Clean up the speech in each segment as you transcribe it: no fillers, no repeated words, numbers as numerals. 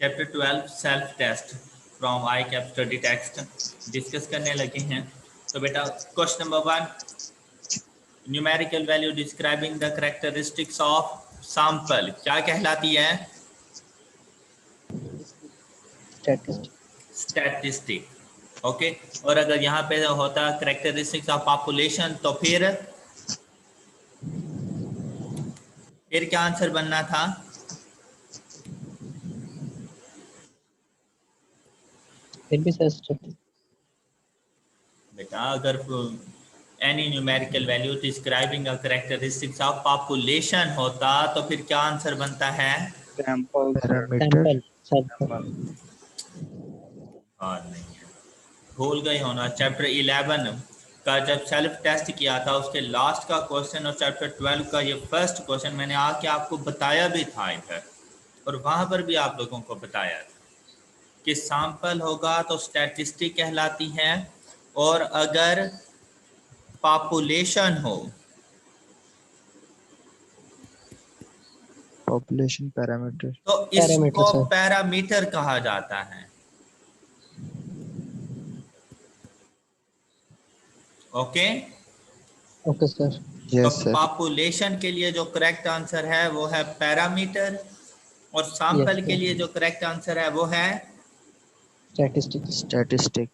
Chapter 12 self test from ICAP study text discuss करने लगे हैं। तो बेटा question number 1, numerical value describing the characteristics of sample क्या कहलाती है? स्टैटिस्टिक। ओके, और अगर यहाँ पे होता कैरेक्टरिस्टिक्स ऑफ पॉपुलेशन तो फिर क्या आंसर बनना था? फिर भी सर बेटा अगर any numerical value describing a characteristics of population होता तो फिर क्या आंसर बनता है? सैंपल और नहीं है, भूल गए होना। चैप्टर 11 का जब सेल्फ टेस्ट किया था उसके लास्ट का क्वेश्चन और चैप्टर 12 का ये फर्स्ट क्वेश्चन मैंने आके आपको बताया भी था इधर, और वहां पर भी आप लोगों को बताया था कि सैंपल होगा तो स्टैटिस्टिक कहलाती है, और अगर पॉपुलेशन हो पॉपुलेशन पैरामीटर तो इसको पैरामीटर कहा जाता है। Okay okay sir. यस तो सर। पॉपुलेशन के लिए जो करेक्ट आंसर है वो है पैरामीटर, और सैंपल के लिए जो करेक्ट आंसर है वो है statistic.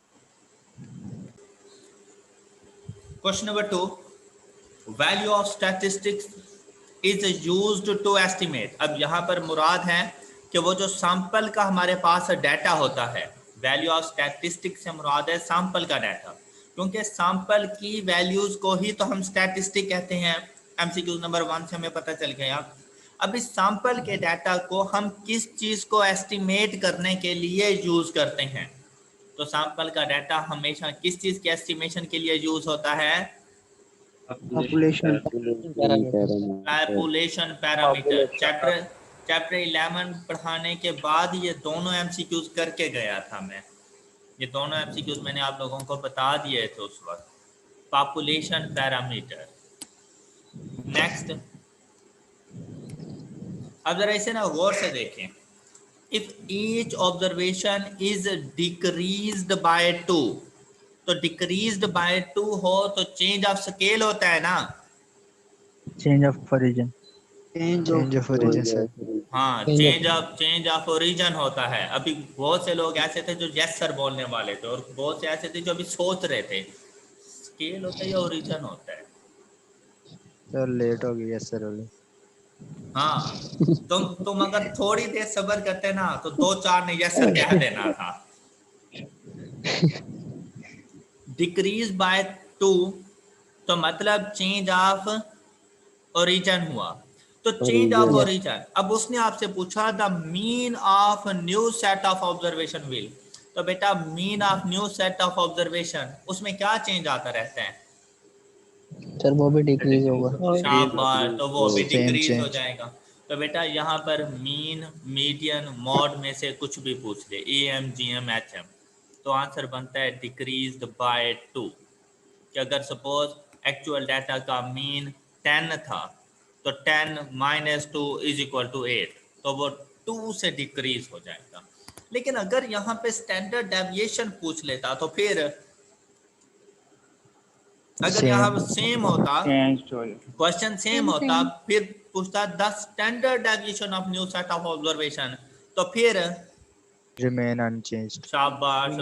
Question number 2, value of statistics is used to estimate. अब यहाँ पर मुराद है कि वो जो सैंपल का हमारे पास डाटा होता है, वैल्यू ऑफ स्टैटिस्टिक्स से मुराद है सैंपल का डाटा, क्योंकि सैंपल की वैल्यूज को ही तो हम स्टैटिस्टिक कहते हैं। एमसीक्यू नंबर 1 से हमें पता चल गया। अब इस सैंपल के डाटा को हम किस चीज को एस्टिमेट करने के लिए यूज करते हैं? तो सैंपल का डाटा हमेशा किस चीज के एस्टिमेशन के लिए यूज होता है? Population parameter. चैप्टर 11 पढ़ाने के बाद ये दोनों एमसीक्यूज करके गया था मैं। ये दोनों एमसीक्यूज मैंने आप लोगों को बता दिए थे उस वक्त। Population parameter. नेक्स्ट, अब जरा इसे ना गौर से देखें। If each observation is decreased bye 2, तो डिक्रीज्ड बाय 2 हो तो चेंज ऑफ स्केल होता है ना? Change of origin sir. हाँ, चेंज ऑफ ओरिजिन होता है। अभी बहुत से लोग ऐसे थे जो यस सर बोलने वाले थे, और बहुत से ऐसे थे जो अभी सोच रहे थे स्केल होता है या ओरिजिन होता है। सर लेट हो गई यस सर वाली। हाँ, तुम अगर थोड़ी देर सब्र करते ना तो 2-4 ने यस सर कह देना था। डिक्रीज बाय 2 तो मतलब चेंज ऑफ ओरिजिन हुआ। तो चेंज ऑफ ओरिजिन, अब उसने आपसे पूछा the mean of new set of observation will. तो बेटा mean of new set of observation, उसमें क्या चेंज आता रहता है? सर वो भी डिक्रीज होगा। शाबाश, तो वो भी डिक्रीज हो change। जाएगा। तो बेटा यहाँ पर मीन, मीडियन, मॉड में से कुछ भी पूछ ले, AM, GM, HM, तो आंसर बनता है डिक्रीज्ड बाय 2। कि अगर सपोज एक्चुअल डाटा का मीन 10 था तो 10 - 2 = 8, तो वो 2 से डिक्रीज हो जाएगा। लेकिन अगर यहाँ पे स्टैंडर्ड डेविएशन पूछ लेता तो फिर अगर यहाँ सेम होता, क्वेश्चन सेम होता, फिर पूछता the standard deviation of new set of observation, तो फिर रिमेन अनचेंज्ड। शाबाश,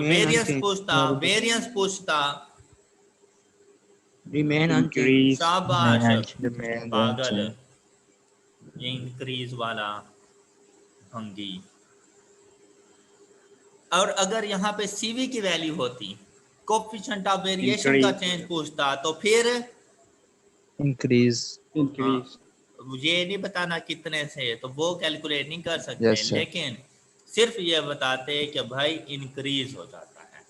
वेरिएंस पूछता रिमेन अनचेंज्ड। शाबाश, रिमेन पागल, ये इंक्रीज वाला भंगी। और अगर यहाँ पे CV की वैल्यू होती, कोएफिशिएंट ऑफ वेरिएशन का चेंज पूछता, तो फिर इंक्रीज। ये नहीं बताना कितने से, तो वो कैलकुलेट नहीं कर सकते। Yes, sir। लेकिन सिर्फ ये बताते कि भाई इंक्रीज हो जाता है।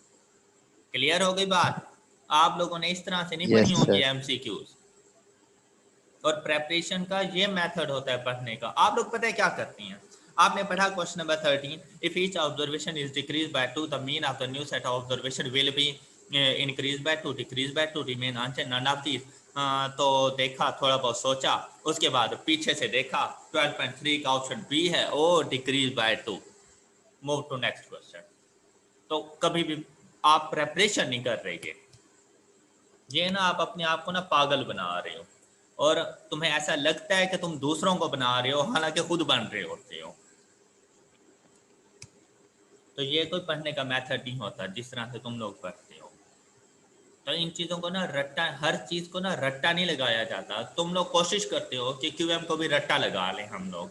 क्लियर हो गई बात? आप लोगों ने इस तरह से नहीं पढ़ी होंगी एमसीक्यूज। और प्रेपरेशन का ये मेथड होता है पढ़ने का। आप लोग पता है क्या करती हैं? आपने पढ़ा question number 13, if each observation is decrease by 2 the mean of the new set of observation will be increase by 2, decrease by 2, remain unchanged, none of these. तो देखा, थोड़ा बहुत सोचा, उसके बाद पीछे से देखा 12.3 का ऑप्शन बी है, oh decrease by 2। Move to next question. तो कभी भी आप प्रेपरेशन नहीं कर रहे हैं, ये ना आप अपने आप को ना पागल बना रहे हो और तुम्हें ऐसा लगता है कि तुम दूसरों को बना रहे हो, हालांकि खुद बन रहे होते हो। तो ये कोई पढ़ने का मेथड नहीं होता जिस तरह से तुम लोग पढ़ते हो। तो इन चीज़ों को ना रट्टा, हर चीज़ को ना रट्टा नहीं लगाया जाता। तुम लोग कोशिश करते हो कि क्यूएम को भी रट्टा लगा लें हम लोग,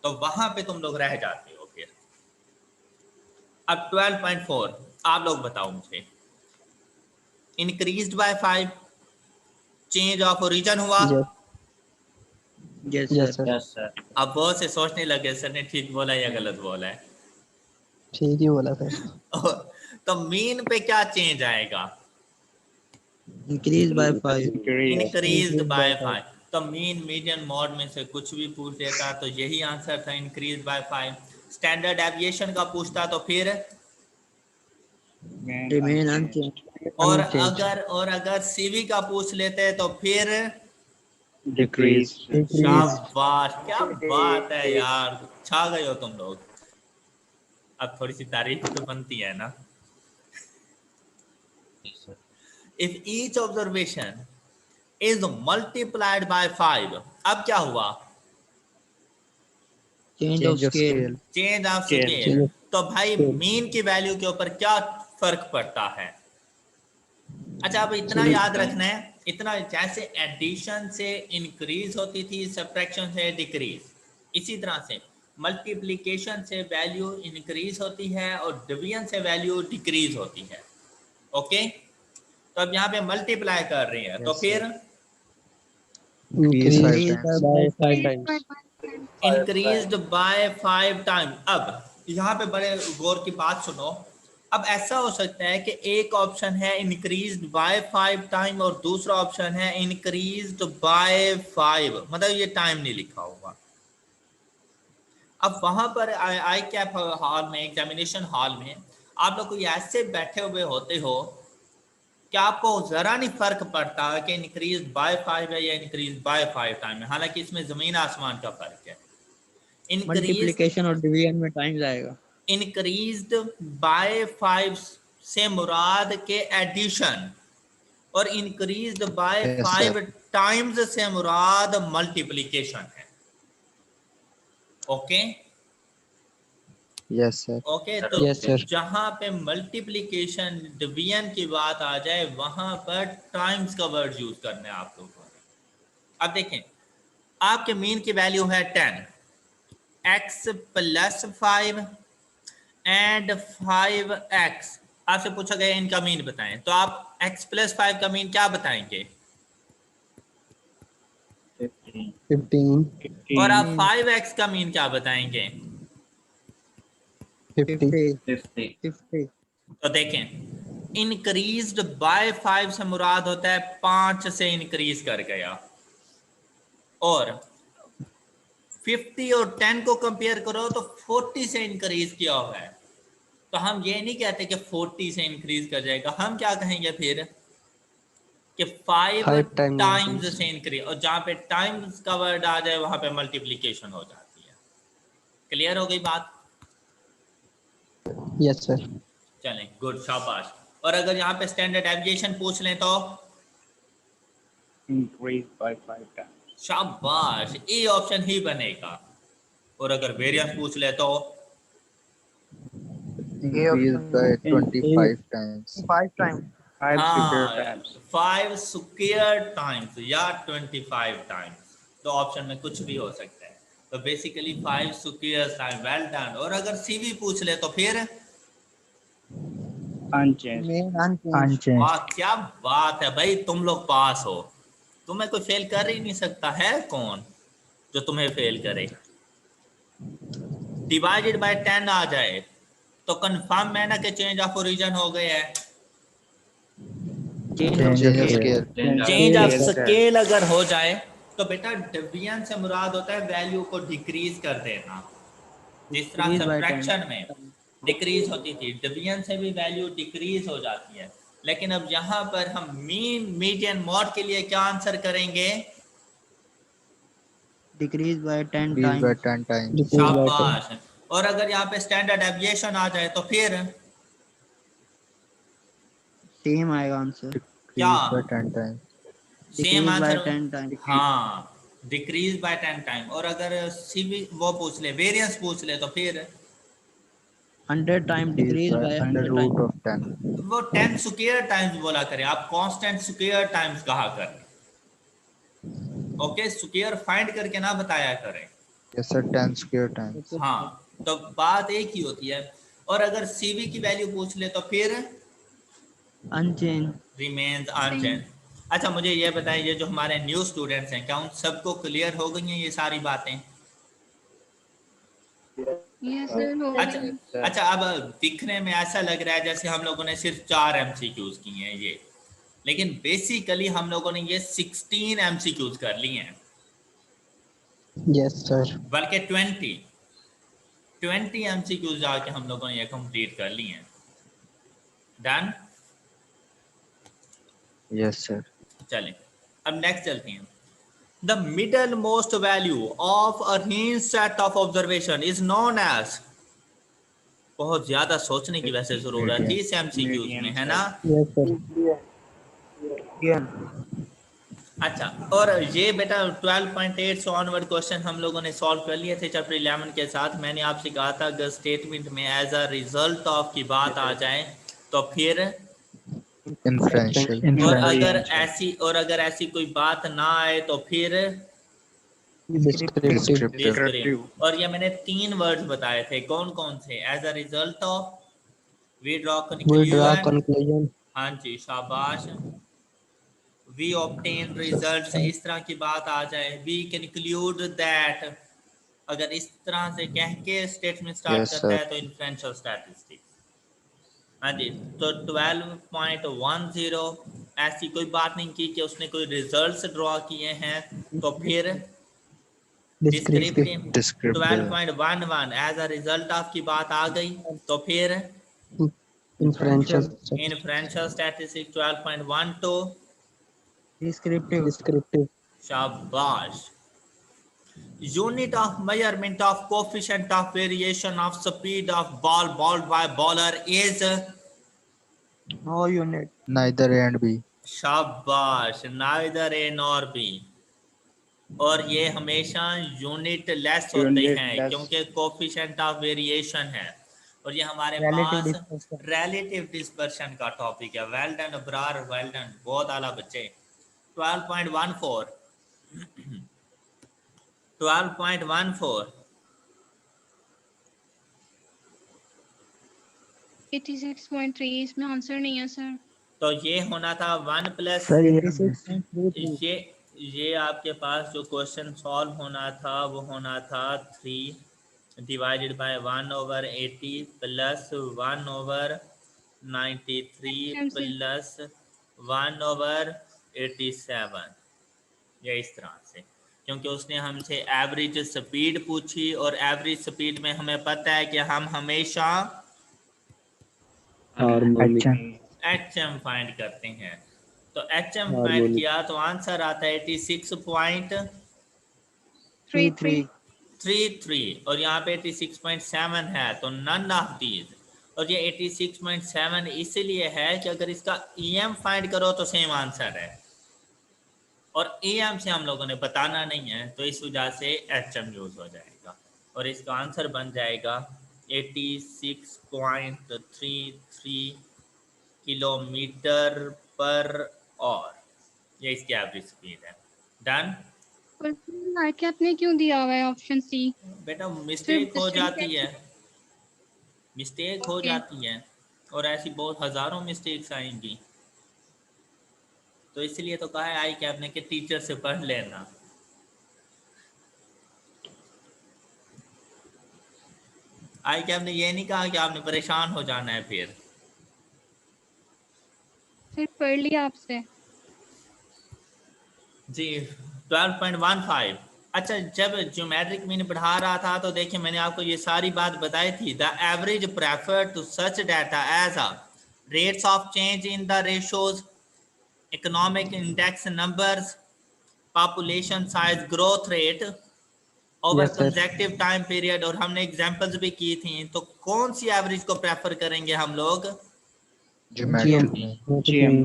तो वहां पे तुम लोग रह जाते हो फिर। अब 12.4 आप लोग बताओ मुझे, increased by 5, change of origin हुआ। Yes yes sir. Sir. Sir. अब बहुत से सोचने लगे सर ने ठीक बोला या गलत बोला है। ठीक ही बोला सर। तो मीन पे क्या चेंज आएगा? Increase by 5। Increased by 5। तो मीन मीडियन मॉड में से कुछ भी पूछ देता तो यही आंसर था, इंक्रीज बाय 5। स्टैंडर्ड एविएशन का पूछता तो फिर रिमेन अनचेंज। और अगर सीवी का पूछ लेते तो फिर डिक्रीज। शाबाश, क्या बात है यार, छा गए हो तुम लोग। अब थोड़ी सी तारीफ तो बनती है ना। If each observation is multiplied by 5, अब क्या हुआ? Change of scale. Change of Change. Scale. तो भाई मीन की वैल्यू के ऊपर क्या फर्क पड़ता है? अच्छा, अब इतना याद रखना है, इतना जैसे एडिशन से इंक्रीज होती थी, सब्ट्रैक्शन से डिक्रीज, इसी तरह से मल्टीप्लिकेशन से वैल्यू इंक्रीज होती है और डिवीजन से वैल्यू डिक्रीज होती है। ओके, तो अब यहाँ पे मल्टीप्लाई कर रही है, तो फिर increase by 5 times. Increased by 5 time. अब यहाँ पे बड़े गौर की बात सुनो। अब ऐसा हो सकता है कि एक ऑप्शन है इंक्रीज्ड बाय 5 टाइम और दूसरा ऑप्शन है इंक्रीज्ड बाय 5, मतलब ये टाइम नहीं लिखा होगा। अब वहां पर आई कैप हॉल में, एग्जामिनेशन हॉल में आप लोग कोई ऐसे बैठे हुए होते हो कि आपको जरा नहीं फर्क पड़ता कि इंक्रीज बाय 5 है या इंक्रीज बाय 5 टाइम है, हालांकि इसमें जमीन आसमान का फर्क है। मल्टीप्लिकेशन और डिवीजन में टाइम जाएगा। इंक्रीज्ड बाय 5 से मुराद के एडिशन और इंक्रीज्ड बाय 5 टाइम्स से मुराद मल्टीप्लिकेशन है। Okay yes sir. ओके, तो Yes, sir. जहां पे मल्टीप्लिकेशन डिवीजन की बात आ जाए वहां पर टाइम्स का वर्ड यूज करना है आप लोगों ने। अब देखें, आपके मीन की वैल्यू है 10, x प्लस 5 एंड 5x। आपसे पूछा गया इनका मीन बताएं, तो आप x प्लस 5 का मीन क्या बताएंगे? 15। और आप 5x का मीन क्या बताएंगे? 50। तो देखें, इंक्रीज्ड बाय 5 से मुराद होता है 5 से इंक्रीज कर गया, और 50 और 10 को कंपेयर करो तो 40 से इंक्रीज किया हुआ है। तो हम ये नहीं कहते कि 40 से इंक्रीज कर जाएगा, हम क्या कहेंगे फिर कि 5 टाइम्स से इंक्रीज, और जहां पे टाइम्स का वर्ड आ जाए वहां पे मल्टीप्लिकेशन हो जाती है। क्लियर हो गई बात? Yes sir. चलें, गुड, शाबाश। और अगर यहाँ पे स्टैंडर्ड एविएशन पूछ लें तो इंक्रीज बाय 5 टाइम्स। शाबाश, ए ऑप्शन ही बनेगा। और अगर वेरिएंस पूछ ले तो Increased by 25 times. 5 times. 5 square हाँ, टाइम्स। 5 स्क्वायर टाइम्स या 25 टाइम्स, तो ऑप्शन में कुछ भी हो सकता है। तो basically 5 square time, well done. और अगर सीवी पूछ ले तो फिर अनचेंज। Unchanged. वाह, क्या बात है भाई, तुम लोग पास हो। तुम्हें कोई फेल कर ही नहीं सकता है, कौन जो तुम्हें फेल करे? डिवाइडेड बाय 10 आ जाए तो कंफर्म है ना कि चेंज ऑफ ओरिजिन हो गया है। Change of scale. Change of scale अगर हो जाए तो बेटा डिवीजन से मुराद होता है वैल्यू को डिक्रीज कर देना। जिस तरह सब्ट्रैक्शन में डिक्रीज होती थी, डिवीजन से भी वैल्यू डिक्रीज हो जाती है। लेकिन अब यहाँ पर हम मीन मीडियन मॉड के लिए क्या आंसर करेंगे? Decrease by 10 Increased by times. 10 times. शाबाश। और अगर यहाँ पे स्टैंडर्ड डेविएशन आ जाए तो फिर सेम आएगा आंसर, क्या Decrease by 10 times. Same decrease by answer? 10 time. हाँ, डिक्रीज बाय 10 टाइम। और अगर सीवी वो पूछ ले, वेरिएंस पूछ ले तो फिर 100 time, Decrease decrease by by under 100 root time. of 10. वो 10 स्क्वायर टाइम्स बोला करें, आप कांस्टेंट स्क्वायर टाइम्स कहा करें। ओके, स्क्वायर फाइंड करके ना बताया करें। Yes, sir. 10 square times. हाँ, तो बात एक ही होती है। और अगर सीवी की वैल्यू पूछ ले तो फिर अनचेंज। Remains unchange. अच्छा, मुझे ये बताइए, ये जो हमारे न्यू स्टूडेंट्स हैं, क्या उन सबको क्लियर हो गई हैं ये सारी बातें? यस सर, हो अच्छा गई। अच्छा, अब दिखने में ऐसा लग रहा है जैसे हम लोगों ने सिर्फ 4 एमसीक्यूज किए हैं ये, लेकिन बेसिकली हम लोगों ने ये 16 एमसीक्यूज कर लिए हैं, Yes, sir. बल्कि 20 एमसीक्यूज जाके हम लोगों ने ये कंप्लीट कर लिए हैं। डन? Yes, sir. चलें, अब नेक्स्ट चलते हैं। The middlemost value of a range set of observation is known as, बहुत ज्यादा सोचने की वैसे जरूरत थी इस एमसीक्यूज में, है ना? Yes sir. अच्छा, और ये बेटा 12.8 से ऑनवर्ड क्वेश्चन हम लोगों ने सॉल्व कर लिए थे चैप्टर 11 के साथ। मैंने आपसे कहा था अगर स्टेटमेंट में एज अ रिजल्ट ऑफ की बात आ जाए तो फिर, Inferential. और अगर ऐसी कोई बात ना आए तो फिर Descriptive. डिस्क्रिप्टिव। और ये मैंने 3 वर्ड्स बताए थे, कौन कौन से? As a result of, we draw conclusion, हाँ जी, शाबाश, वी ऑब्टेन रिजल्ट्स, इस तरह की बात आ जाए, वी कंक्लूड दैट, अगर इस तरह से कह के स्टेटमेंट स्टार्ट Yes, करता sir. है तो इन्फ्रेंशियल स्टैटिस्टिक्स। हाँ जी, तो 12.10 ऐसी कोई बात नहीं की कि उसने कोई रिजल्ट्स ड्रॉ किए हैं तो फिर descriptive. Descriptive. 12.11 as a result of की बात आ गई तो फिर इन्फ्रेंशियल स्टैटिस्टिक्स। 12.12 डिस्क्रिप्टिव। शाबाश। Unit of measurement of coefficient of variation of speed of ball bowled by bowler is, no unit. Neither A and B. शाबाश, neither A nor B। और ये हमेशा यूनिट लेस होते Unit हैं less. क्योंकि coefficient of variation है। और ये हमारे Relative पास dispersion. रिलेटिव डिस्पर्शन का टॉपिक है। Well done Abrar, well done, बहुत आला बच्चे। 12.14 12.14 86.3, इसमें आंसर नहीं है सर। तो ये होना था 1 प्लस, सर 86.33। ये आपके पास जो क्वेश्चन सॉल्व होना था वो होना था 3 डिवाइडेड बाय 1/80 प्लस 1/93 प्लस 1/87, या इस तरह से, क्योंकि उसने हमसे एवरेज स्पीड पूछी और एवरेज स्पीड में हमें पता है कि हम हमेशा HM फाइंड करते हैं। तो HM फाइंड किया तो आंसर आता है 86.33 और यहाँ पे 86.7 है, तो नन ऑफ दीज। और ये 86.7 इसीलिए है कि अगर इसका EM फाइंड करो तो सेम आंसर है, और AM से हम लोगों ने बताना नहीं है, तो इस वजह से HM यूज हो जाएगा और इसका आंसर बन जाएगा 86.33 किलोमीटर पर आवर। ये इसकी एवरेज स्पीड है। डन? आके आपने क्यों दिया हुआ है ऑप्शन सी? बेटा मिस्टेक हो जाती है, मिस्टेक हो Okay. जाती है, और ऐसी बहुत हजारों मिस्टेक्स आएंगी, तो इसलिए तो कहा है आई कैब ने कि टीचर से पढ़ लेना। आई कैब ने ये नहीं कहा कि आपने परेशान हो जाना है फिर पढ़ लिया आपसे जी। 12.15। अच्छा, जब ज्योमेट्रिक मीन पढ़ा रहा था तो देखिए मैंने आपको ये सारी बात बताई थी। The average prefer to such data as a rates of change in the ratios, economic index numbers, population size growth rate, over Yes, sir. Consecutive time period, और हमने एग्जांपल्स भी की थी, तो कौन सी एवरेज को प्रेफर करेंगे हम लोग? Geometric mean. GM.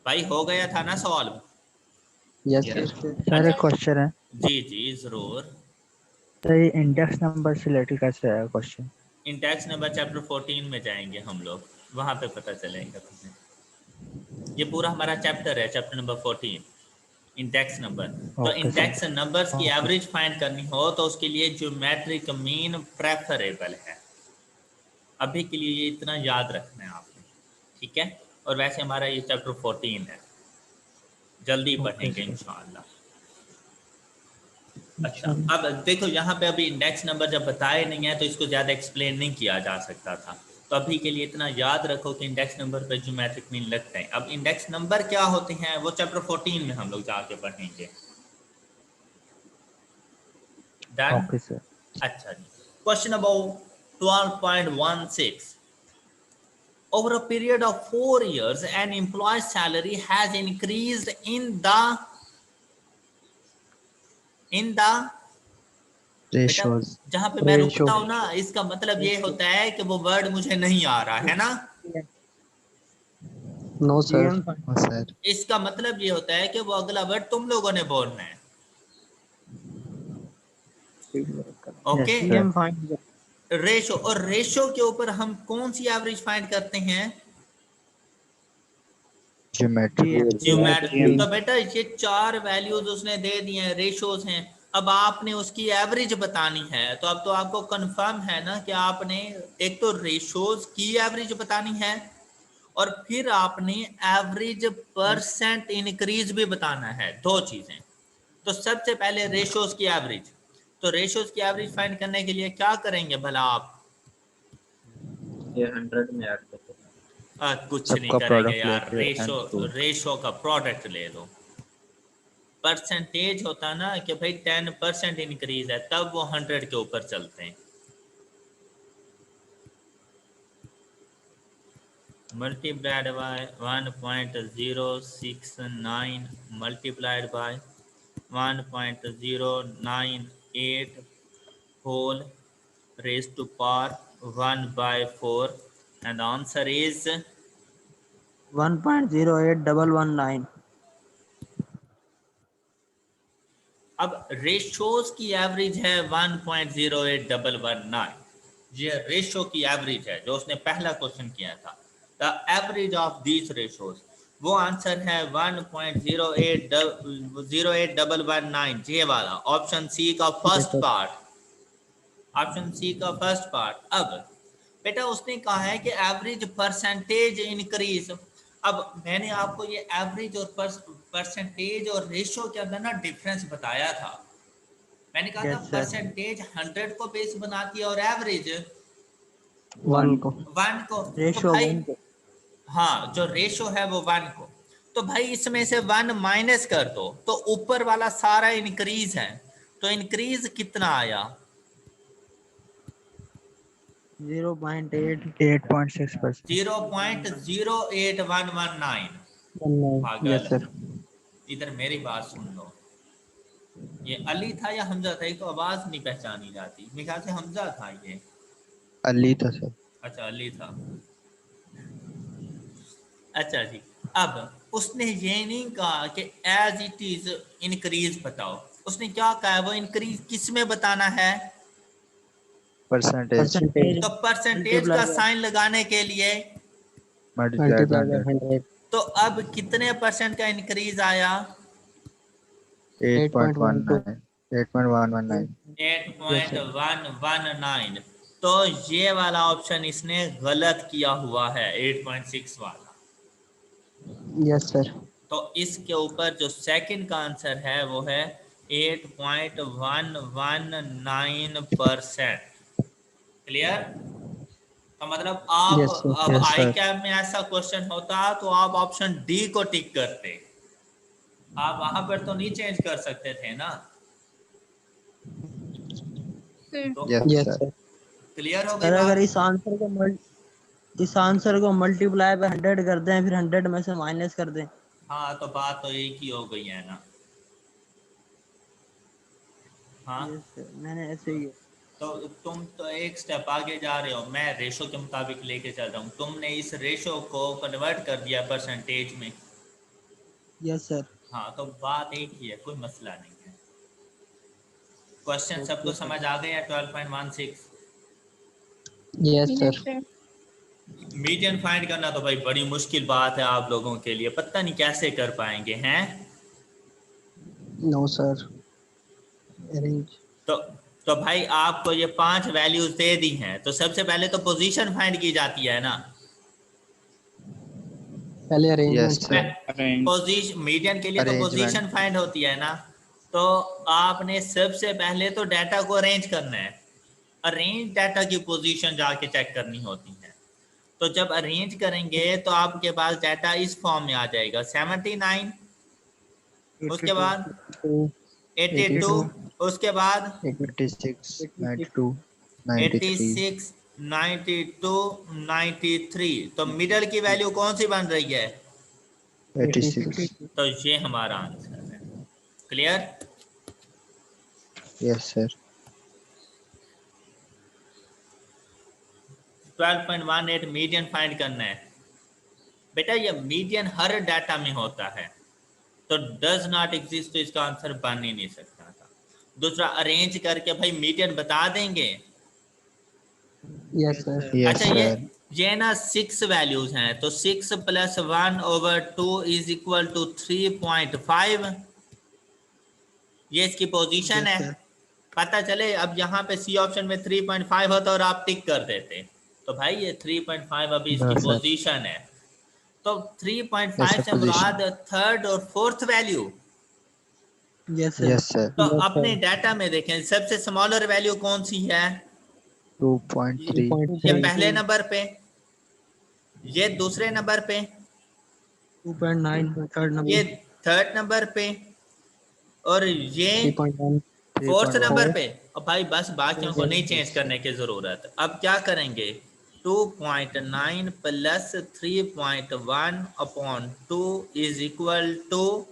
भाई हो गया था ना सवाल? Yes, Yes. sir. सर एक क्वेश्चन है, जी जी जरूर। तो ये इंडेक्स नंबर से रिलेटेड कैसे है क्वेश्चन? इंडेक्स नंबर चैप्टर 14 में जाएंगे हम लोग, वहां पे पता चलेगा तुम्हें। ये पूरा हमारा चैप्टर है, चैप्टर नंबर 14, इंडेक्स नंबर। तो ओके इंडेक्स सर। नंबर्स की ओके। एवरेज फाइंड करनी हो तो उसके लिए ज्योमेट्रिक मीन प्रेफरेबल है। अभी के लिए ये इतना याद रखना है आपने, ठीक है? और वैसे हमारा ये चैप्टर 14 है, जल्दी पढ़ेंगे इंशाअल्लाह। अच्छा, अब देखो यहाँ पे अभी इंडेक्स नंबर जब बताए नहीं है तो इसको ज़्यादा एक्सप्लेन नहीं किया जा सकता था, तो अभी के लिए इतना याद रखो कि इंडेक्स नंबर पे ज्योमेट्रिक मीन लगते हैं। अब इंडेक्स नंबर क्या होते हैं वो चैप्टर 14 में हम लोग जाके पढ़ेंगे। डन? Okay sir. अच्छा जी, question about 12.16। Over a period of 4 years, an employee's salary has increased in the बेटा Ratios. जहां पे मैं Ratio. रुकता हूं ना, इसका मतलब ये होता है कि वो वर्ड मुझे नहीं आ रहा है ना। No sir. No sir. इसका मतलब ये होता है कि वो अगला वर्ड तुम लोगों ने बोलना है। Okay, Yes, sir. रेशो, और रेशो के ऊपर हम कौन सी एवरेज फाइंड करते हैं? Geometric. ज्योमेट्रिक। तो बेटा ये 4 वैल्यूज उसने दे दिए हैं, रेशोज हैं। अब आपने उसकी एवरेज बतानी है, तो अब तो आपको कंफर्म है ना कि आपने एक तो रेशोज की एवरेज बतानी है, और फिर आपने एवरेज परसेंट इंक्रीज भी बताना है, 2 चीजें। तो सबसे पहले रेशोज की एवरेज, तो रेशोज की एवरेज फाइंड करने के लिए क्या करेंगे भला आप? ये 100 में ऐड कर दो। कुछ नहीं सबका करेंगे product यार, लेके रेशो and fruit. रेशो का प्रोडक्ट ले लो। परसेंटेज होता ना कि भाई 10% इंक्रीज है, तब वो 100 के ऊपर चलते हैं। Multiplied by 1.069 multiplied by 1.098 whole raised to power 1/4, and the answer is 1.08119। अब रेशोज की एवरेज है 1.08119। ये रेशो की एवरेज है जो उसने पहला क्वेश्चन किया था। The average of these ratios, वो आंसर है 1.08119, जे वाला, ऑप्शन सी का फर्स्ट पार्ट, ऑप्शन सी का फर्स्ट पार्ट। अब बेटा उसने कहा है कि एवरेज परसेंटेज इंक्रीज। अब मैंने आपको ये एवरेज और परसेंटेज और रेशो के अंदर ना डिफरेंस बताया था। मैंने कहा था परसेंटेज 100 को बेस बनाती है और एवरेज 1 को। 1 को। रेशो तो भाई 1 को। हाँ, जो रेशो है वो 1 को, तो भाई इसमें से 1 माइनस कर दो तो ऊपर वाला सारा इंक्रीज है, तो इंक्रीज कितना आया? 0.8.6%. 0.08119। पागल। Yes sir. इधर मेरी बात सुन लो, ये अली था या हमजा था? एक तो आवाज नहीं पहचानी जाती, मेरे ख्याल से हमजा था ये। अली था सर। अच्छा अली था। अच्छा जी, अब उसने ये नहीं कहा कि एज इट इज इंक्रीज बताओ, उसने क्या कहा है? वो इंक्रीज किस में बताना है? Percentage. तो परसेंटेज का साइन लगाने के लिए Multiplied by 100. तो अब कितने परसेंट का इंक्रीज आया? 8.19. 8.119. 8.119। तो ये वाला ऑप्शन इसने गलत किया हुआ है, 8.6 वाला। Yes sir. तो इसके ऊपर जो सेकंड का आंसर है वो है 8.119%। क्लियर? तो मतलब आप Yes sir. अब Yes आई sir. कैप में ऐसा क्वेश्चन होता तो आप ऑप्शन डी को टिक करते, आप वहां पर तो नहीं चेंज कर सकते थे ना। तो Yes sir. क्लियर हो गई सर अगर बात? इस आंसर को मल्टीप्लाई बाय 100 कर दें, फिर 100 में से माइनस कर दें। हाँ तो बात तो एक ही हो गई है ना। हाँ यस सर, मैंने ऐसे ही तो तुम तो एक स्टेप आगे जा रहे हो, मैं रेशो के मुताबिक लेके चल रहा हूँ, तुमने इस रेशो को कन्वर्ट कर दिया परसेंटेज में। Yes sir. हाँ तो बात एक ही है, कोई मसला नहीं है। क्वेश्चन सबको ओके सर। समझ आ गया? 12.16 yes yes sir. Sir. Median find करना तो भाई बड़ी मुश्किल बात है आप लोगों के लिए, पता नहीं कैसे कर पाएंगे हैं। No sir, arrange. तो तो भाई आपको ये 5 वैल्यूज दे दी हैं, तो सबसे पहले तो पोजीशन फाइंड की जाती है ना। पहले yes arrangement sir. Sir. Arrange. Position median के लिए तो अरेंजमेंट। पोजीशन फाइंड होती है ना। तो आपने सबसे पहले तो डाटा को अरेंज करना है, अरेंज डाटा की पोजीशन जाके चेक करनी होती है। तो जब अरेंज करेंगे तो आपके पास डाटा इस फॉर्म में आ जाएगा 79, उसके 82, बाद 82, 82, उसके बाद 86, 86, 92, 93, 86, 92, 93। तो मिडल की वैल्यू कौन सी बन रही है? 86। तो ये हमारा आंसर है। Clear? Yes sir. 12.18 median find करना है बेटा। ये मीडियन हर डाटा में होता है, तो डज नॉट एग्जिस्ट, तो इसका आंसर बन ही नहीं सकता था। दूसरा, अरेंज करके भाई मीडियन बता देंगे। Yes sir. अच्छा, ये ना 6 वैल्यूज हैं, तो 6 + 1/2 इज इक्वल टू 3.5। ये इसकी पोजीशन यस है। सर। पता चले अब यहाँ पे सी ऑप्शन में 3.5 होता और आप टिक कर देते, तो भाई ये 3.5 अभी इसकी नो सर। पोजीशन है। तो यस 3.5 सर, से पोजीशन। मुराद थर्ड और fourth value. Yes sir. Yes sir. तो यस अपने सर। डाटा में देखें सबसे स्मॉलर वैल्यू कौन सी है? 2.3। ये 2.3, पहले नंबर पे, ये दूसरे नंबर पे, 2.9 थर्ड ये नंबर, थर्ड नंबर पे, और ये 3.1। फोर्थ 3.1। नंबर पे। अब भाई बस बाकियों को नहीं चेंज यस सर। करने की जरूरत। अब क्या करेंगे? 2.9 + 3.1/2 इज इक्वल टू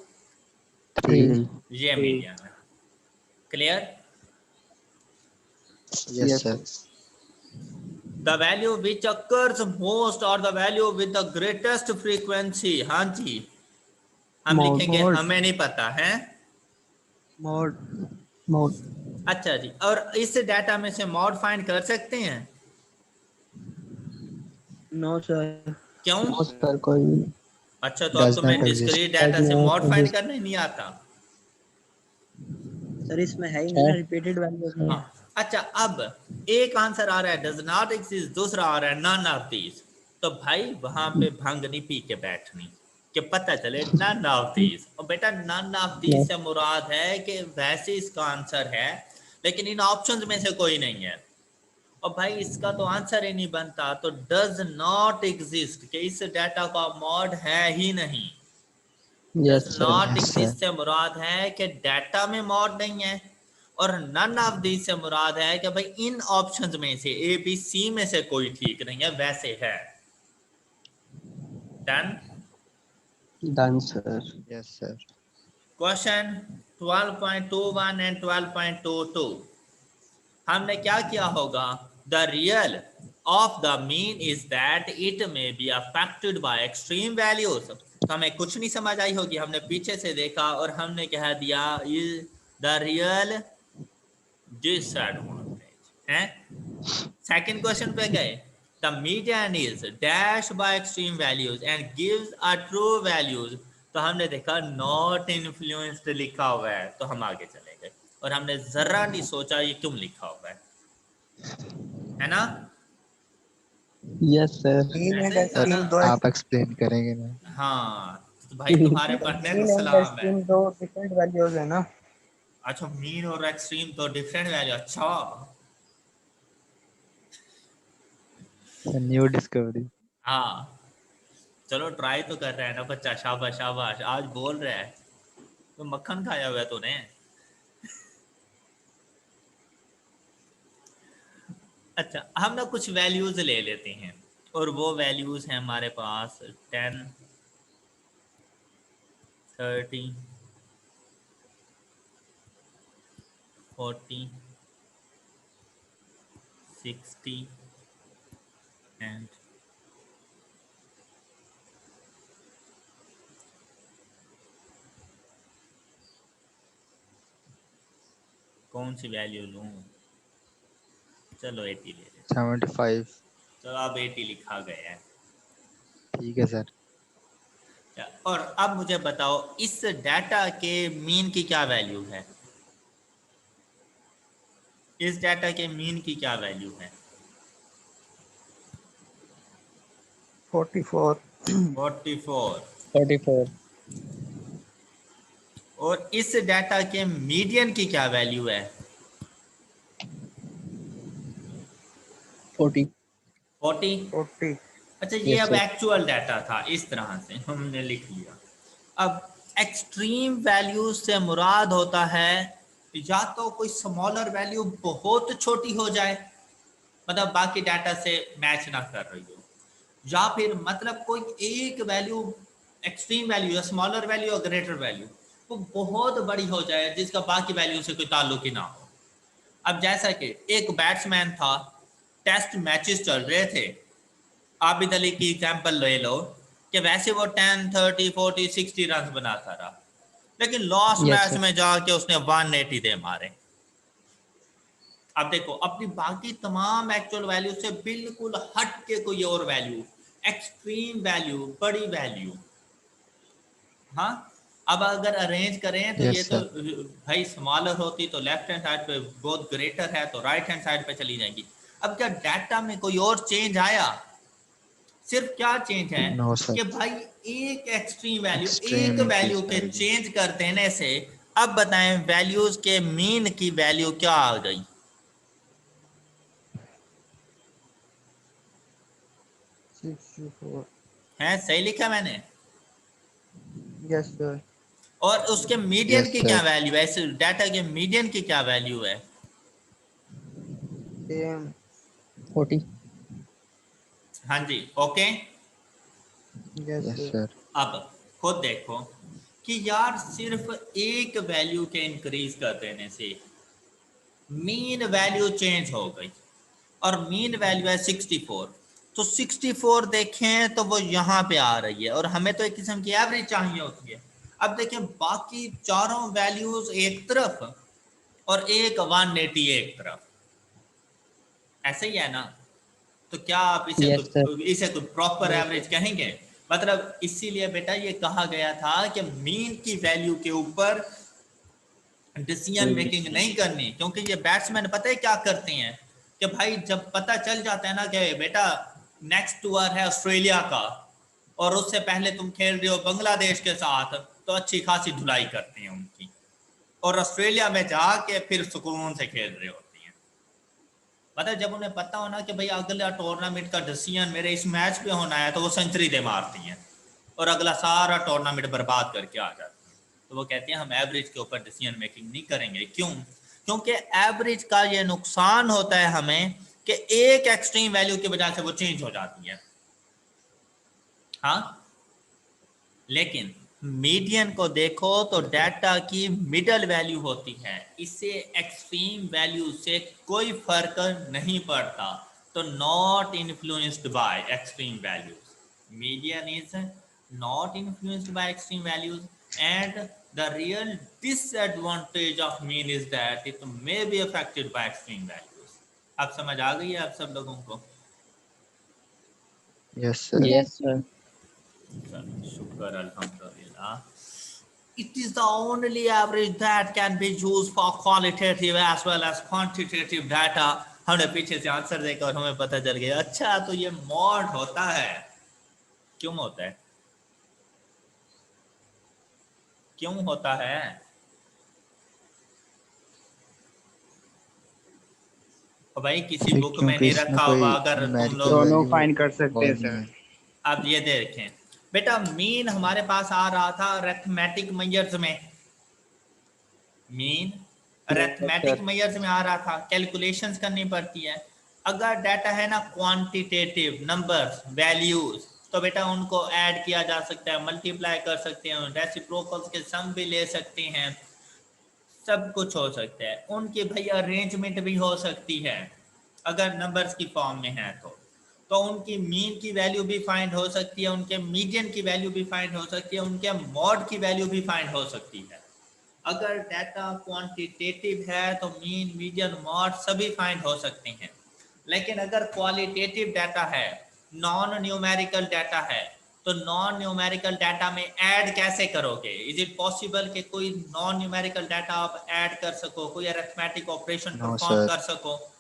3। ये मीडियन है। Clear? Yes sir. The value which occurs most और the value with the greatest frequency. हाँ जी, हम मोड। लिखेंगे हमें नहीं पता है। मोड। मोड। अच्छा जी, और इस डाटा में से मॉड फाइंड कर सकते हैं? No sir. क्यों? नो सर, कोई अच्छा, तो अब डज तुम्हें नॉट डिस्क्रीट एग्जिस्ट। डाटा से मॉड फाइंड करने नहीं आता। सर इसमें है ही नहीं ना, रिपीटेड वैल्यूज नहीं हाँ, है। अच्छा, अब एक आंसर आ रहा है डज नॉट एग्जिस्ट, दूसरा आ रहा है नन ऑफ दीज। तो भाई वहां पे भंग नहीं पी के बैठनी कि पता चले नन ऑफ दीज। और बेटा नन ऑफ दीज से मुराद है कि वैसे इसका आंसर है, लेकिन इन ऑप्शंस में से कोई नहीं है। और भाई इसका तो आंसर ही नहीं बनता। तो डज नॉट एग्जिस्ट कि इस डाटा का मॉड है ही नहीं। Does yes sir. Not yes sir. Exist से मुराद है कि डाटा में मॉड नहीं है, और नन ऑफ दीज से मुराद है कि भाई इन ऑप्शंस में से ए बी सी में से कोई ठीक नहीं है, वैसे है। Done? Done sir. Yes sir. Question 12.21 and 12.22। हमने क्या किया होगा? The real of the mean is that it may be affected by extreme values. तो हमें कुछ नहीं समझ आई होगी, हमने पीछे से देखा और हमने कह दिया इज द रियल डिसएडवांटेज है। सेकंड क्वेश्चन पे गए, the median is dash by extreme values and gives a true values. तो हमने देखा नॉट इन्फ्लुएंस्ड लिखा हुआ है, तो हम आगे चले गए और हमने जरा नहीं सोचा ये क्यों लिखा हुआ है ना? Yes sir. मीन एंड ऐसे ही था ना? एक्सट्रीम दो आप एक्सप्लेन करेंगे ना? हाँ, तो भाई तुम्हारे पढ़ने को मीन एंड सलाम है। एक्सट्रीम दो डिफरेंट वैल्यूज है ना। अच्छा, मीन और एक्सट्रीम तो डिफरेंट वैल्यू। अच्छा, न्यू डिस्कवरी। हाँ, चलो ट्राई तो कर रहा है ना बच्चा, शाबाश शाबाश, आज बोल रहा है। तो मक्खन खाया हुआ है तूने। अच्छा, हम ना कुछ वैल्यूज ले लेते हैं, और वो वैल्यूज हैं हमारे पास 10, 30, 40, 60 and कौन सी वैल्यू लूं? चलो 80 ले लेते 75। तो अब 80 लिखा गया है। ठीक है सर। और अब मुझे बताओ इस डाटा के मीन की क्या वैल्यू है? इस डाटा के मीन की क्या वैल्यू है? 44। 44। 44, और इस डाटा के मीडियन की क्या वैल्यू है? 40, 40। 40। अच्छा, ये Yes, अब sir. एक्चुअल डाटा था, इस तरह से हमने लिख लिया। अब एक्सट्रीम वैल्यू से मुराद होता है या तो कोई स्मॉलर वैल्यू बहुत छोटी हो जाए, मतलब बाकी डाटा से मैच ना कर रही हो, या फिर मतलब कोई एक वैल्यू, एक्सट्रीम वैल्यू या स्मॉलर वैल्यू या ग्रेटर वैल्यू वो बहुत बड़ी हो जाए जिसका बाकी वैल्यू से कोई ताल्लुक ही ना हो। अब जैसा कि एक बैट्समैन था, टेस्ट मैचेस चल रहे थे, आबिद अली की एग्जांपल ले लो कि वैसे वो 10, 30, 40, 60 रन बनाता रहा, लेकिन लास्ट Yes, मैच sir. में जाके उसने 180 दे मारे। अब देखो अपनी बाकी तमाम एक्चुअल वैल्यू से बिल्कुल हट के कोई और वैल्यू, एक्सट्रीम वैल्यू, बड़ी वैल्यू। हाँ, अब अगर अरेंज करें तो Yes, ये तो sir. भाई स्मॉलर होती तो लेफ्ट हैंड साइड पे बहुत ग्रेटर है तो राइट हैंड साइड पे चली जाएगी। अब क्या डाटा में कोई और चेंज आया? सिर्फ क्या चेंज है No, sir. कि भाई एक एक्सट्रीम वैल्यू, Extreme एक वैल्यू increase के आएगी। चेंज कर देने से अब बताएं वैल्यूज के मीन की वैल्यू क्या आ गई? 64। है सही लिखा मैंने? Yes sir. और उसके मीडियन Yes, की sir. क्या वैल्यू है? इस डाटा के मीडियन की क्या वैल्यू है? सेम। 40, हाँ जी, okay. Yes Yes, sir. sir. अब खुद देखो कि यार सिर्फ एक वैल्यू के इंक्रीज कर देने से मीन वैल्यू चेंज हो गई, और मीन वैल्यू है 64, तो 64 देखें तो वो यहाँ पे आ रही है और हमें तो एक किस्म की एवरेज चाहिए होती है। अब देखें बाकी चारों वैल्यूज एक तरफ और एक 180 एक तरफ, ऐसे ही है ना? तो क्या आप Yes, sir. इसे कोई प्रॉपर Yes, एवरेज कहेंगे? मतलब इसीलिए बेटा ये कहा गया था कि मीन की वैल्यू के ऊपर डिसीजन मेकिंग नहीं करनी, क्योंकि ये बैट्समैन पता है क्या करते हैं कि भाई जब पता चल जाता है ना कि बेटा नेक्स्ट टूर है ऑस्ट्रेलिया का और उससे पहले तुम खेल रहे हो बांग्लादेश के साथ, तो अच्छी खासी धुलाई करते हैं उनकी, और ऑस्ट्रेलिया में जाके फिर सुकून से खेल रहे होती हैं। मतलब जब उन्हें पता होना कि भाई अगला टूर्नामेंट का डिसीजन मेरे इस मैच पे होना है, तो वो सेंचुरी दे मारती हैं और अगला सारा टूर्नामेंट बर्बाद करके आ जाती हैं। तो वो कहते हैं हम एवरेज के ऊपर डिसीजन मेकिंग नहीं करेंगे। क्यों? क्योंकि एवरेज का ये नुकसान होता है हमें कि एक एक्सट्रीम वैल्यू की वजह से वो चेंज हो जाती है। हाँ, लेकिन मीडियन को देखो तो डाटा की मिडल वैल्यू होती है, इससे एक्सट्रीम वैल्यू से कोई फर्क नहीं पड़ता, तो not influenced by extreme values. Median is not influenced by extreme values and the real disadvantage of mean is that it may be affected by extreme values. अब समझ आ गई है आप सब लोगों को? Yes, sir. Yes, sir. शुक्र अल्हम्दुलिल्लाह। It is the only average that can be used for qualitative as well as quantitative data। हमने पीछे से आंसर देखा और हमें पता चल गया, अच्छा तो ये मॉड होता है। क्यों होता है? क्यों होता है? तो भाई किसी जी, बुक में क्योंकि नहीं इसमें रखा कोई होगा, अगर तुम numerical लोग दोनों value फाइंड कर सकते हैं नहीं सर। है। अब ये देखें बेटा, मीन हमारे पास आ रहा था अरिथमेटिक मेजर्स में, मीन अरिथमेटिक मेजर्स में आ रहा था, कैलकुलेशंस करनी पड़ती है। अगर डाटा है ना क्वांटिटेटिव नंबर्स वैल्यूज, तो बेटा उनको ऐड किया जा सकता है, मल्टीप्लाई कर सकते हैं, रेसिप्रोकल्स के सम भी ले सकते हैं, सब कुछ हो सकता है। उनकी भाई अरेंजमेंट भी हो सकती है अगर नंबर्स की फॉर्म में है तो उनकी मीन की वैल्यू भी फाइंड हो सकती है, उनके मीडियन की वैल्यू भी फाइंड हो सकती है, उनके मॉड की वैल्यू भी फाइंड हो सकती है। अगर डाटा क्वांटिटेटिव है तो मीन मीडियन मॉड सभी फाइंड हो सकते हैं। लेकिन अगर क्वालिटेटिव डाटा है, नॉन न्यूमेरिकल डाटा है, तो नॉन न्यूमेरिकल डाटा में ऐड कैसे करोगे? इज इट पॉसिबल कि कोई नॉन न्यूमेरिकल डाटा आप ऐड कर सको, कोई arithmetic operation no perform sir. कर सको?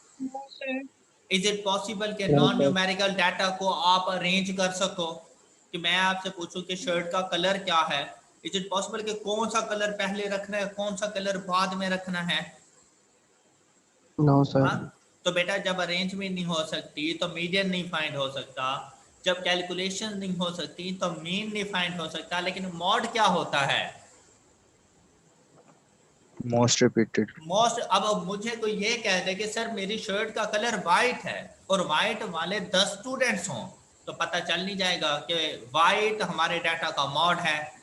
इज इट पॉसिबल कि No, non sir. Numerical data को आप अरेंज कर सको? कि मैं आपसे पूछूं कि शर्ट का कलर क्या है, इज इट पॉसिबल कि कौन सा कलर पहले रखना है, कौन सा कलर बाद में रखना है? नो हाँ, सर। तो बेटा जब अरेंजमेंट नहीं हो सकती तो मीडियन नहीं फाइंड हो सकता, जब कैलकुलेशन नहीं हो सकती तो मीन नहीं फाइंड हो सकता। लेकिन मॉड क्या होता है? Most repeated. मोस्ट। अब मुझे कोई ये कह दे कि सर मेरी शर्ट का कलर वाइट है और वाइट वाले 10 स्टूडेंट्स हों, तो पता चल नहीं जाएगा कि वाइट हमारे डाटा का मॉड है।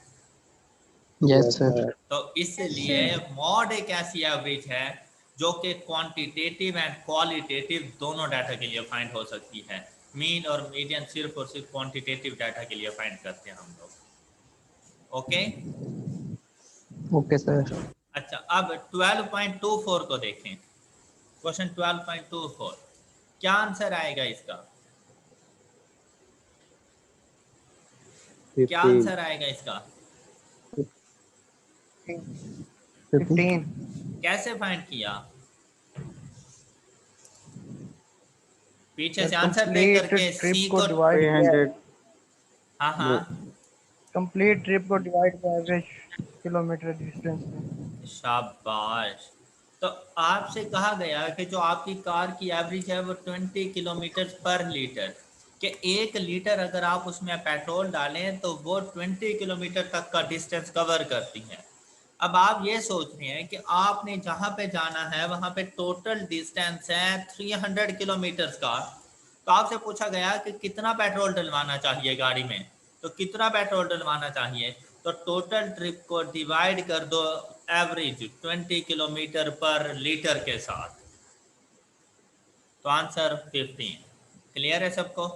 Yes sir. तो इसलिए मॉड एक ऐसी एवरेज है जो कि क्वांटिटेटिव एंड क्वालिटेटिव दोनों डाटा के लिए फाइंड हो सकती है। मीन और मीडियन सिर्फ और सिर्फ क्वांटिटेटिव डाटा के लिए फाइंड करते हैं हम लोग। ओके। Okay, sir. अच्छा, अब 12.24 को देखें। क्वेश्चन 12.24, क्या आंसर आएगा इसका? क्या आंसर आएगा इसका? 15। कैसे फाइंड किया? पीछे सर से आंसर देख कंप्लीट करके ट्रिप सी को को। डिवाइड किया है। हाँ हाँ, कंप्लीट ट्रिप को डिवाइड किया एवरेज किलोमीटर डिस्टेंस में। शाबाश। तो आपसे कहा गया कि जो आपकी कार की एवरेज है वो 20 किलोमीटर पर लीटर, कि 1 लीटर अगर आप उसमें पेट्रोल डालें तो वो 20 किलोमीटर तक का डिस्टेंस कवर करती है। अब आप ये सोच रहे हैं कि आपने जहाँ पे जाना है वहाँ पे टोटल डिस्टेंस है 300 किलोमीटर का। तो आपसे पूछा गया कि कितना पेट्रोल डलवाना चाहिए गाड़ी में, तो कितना पेट्रोल डलवाना चाहिए? तो टोटल ट्रिप को डिवाइड कर दो एवरेज 20 किलोमीटर पर लीटर के साथ, तो आंसर 15। क्लियर है सबको?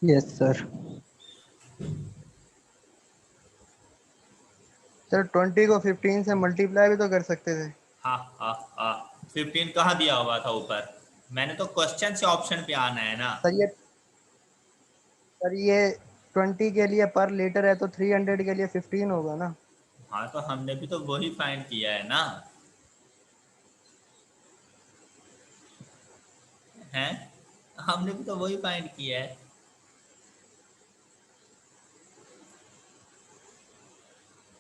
Yes, sir. सर 20 को 15 से मल्टीप्लाई भी तो कर सकते थे। हाँ हाँ हाँ, 15 कहाँ दिया हुआ था ऊपर? मैंने तो क्वेश्चन से ऑप्शन पे आना है ना। सर ये 20 के लिए पर लीटर है तो 300 के लिए 15 होगा ना। हाँ, तो हमने भी तो वही फाइंड किया है ना, हैं? हमने भी तो वही फाइंड किया है।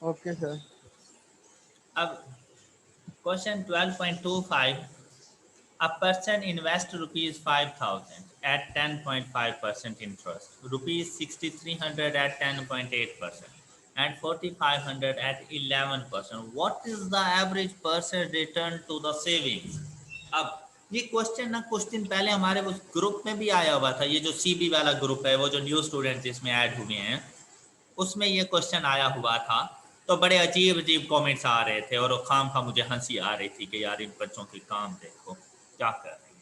Okay sir. अब question 12.25, a person invest rupees 5,000 at 10.5% interest, rupees 6,300 at 10.8%, and 4,500 at 11%. What is the average percent return to the savings? अब ये क्वेश्चन ना कुछ दिन पहले हमारे उस ग्रुप में भी आया हुआ था, ये जो सीबी वाला ग्रुप है, वो जो न्यू स्टूडेंट्स इसमें ऐड हुए हैं, उसमें ये क्वेश्चन आया हुआ था। तो बड़े अजीब अजीब कमेंट्स आ रहे थे और खाम खा मुझे हंसी आ रही थी कि यार इन बच्चों के काम देखो क्या कर रहे हैं।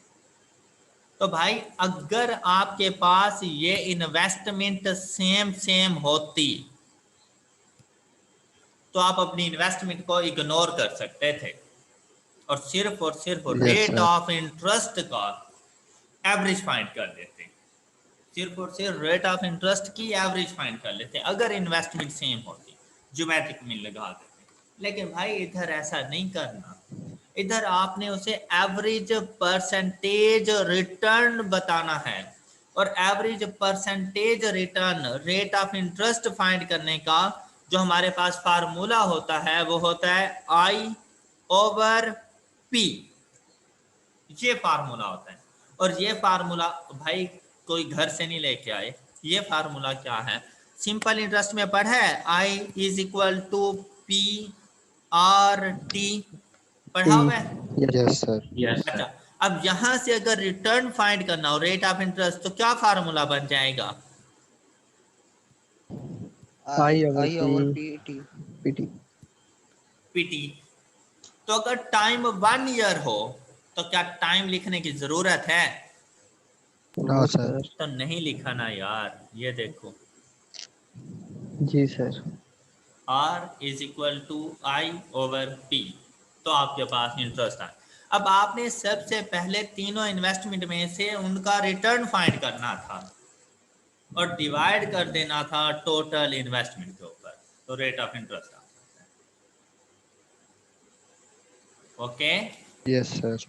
तो भाई अगर आपके पास ये इन्वेस्टमेंट सेम सेम होती तो आप अपनी इन्वेस्टमेंट को इग्नोर कर सकते थे और सिर्फ yes rate sir. Of interest का एवरेज फाइंड कर लेते, सिर्फ और सिर्फ रेट ऑफ इंटरेस्ट की एवरेज फाइंड कर लेते अगर इन्वेस्टमेंट सेम होती, ज्योमेट्रिक मीन लगा देते। लेकिन भाई इधर ऐसा नहीं करना, इधर आपने उसे एवरेज परसेंटेज रिटर्न बताना है। और average percentage return rate of interest find करने का जो हमारे पास फार्मूला होता है वो होता है I/P, ये फार्मूला होता है। और ये फार्मूला भाई कोई घर से नहीं लेके आए, ये फार्मूला क्या है? सिंपल इंटरेस्ट में पढ़ा है, I = P/R/T, पढ़ा हुआ है? Yes sir. अच्छा, अब यहां से अगर रिटर्न फाइंड करना हो रेट ऑफ इंटरेस्ट तो क्या फार्मूला बन जाएगा? I over I over P PT। PT. PT. तो अगर टाइम 1 ईयर हो तो क्या टाइम लिखने की जरूरत है? No sir. तो नहीं लिखा ना यार, ये देखो जी sir. R is equal to I/P, तो आपके पास इंटरेस्ट है। अब आपने सबसे पहले तीनों इन्वेस्टमेंट में से उनका रिटर्न फाइंड करना था और डिवाइड कर देना था टोटल इन्वेस्टमेंट के ऊपर, तो rate of interest. Okay yes sir.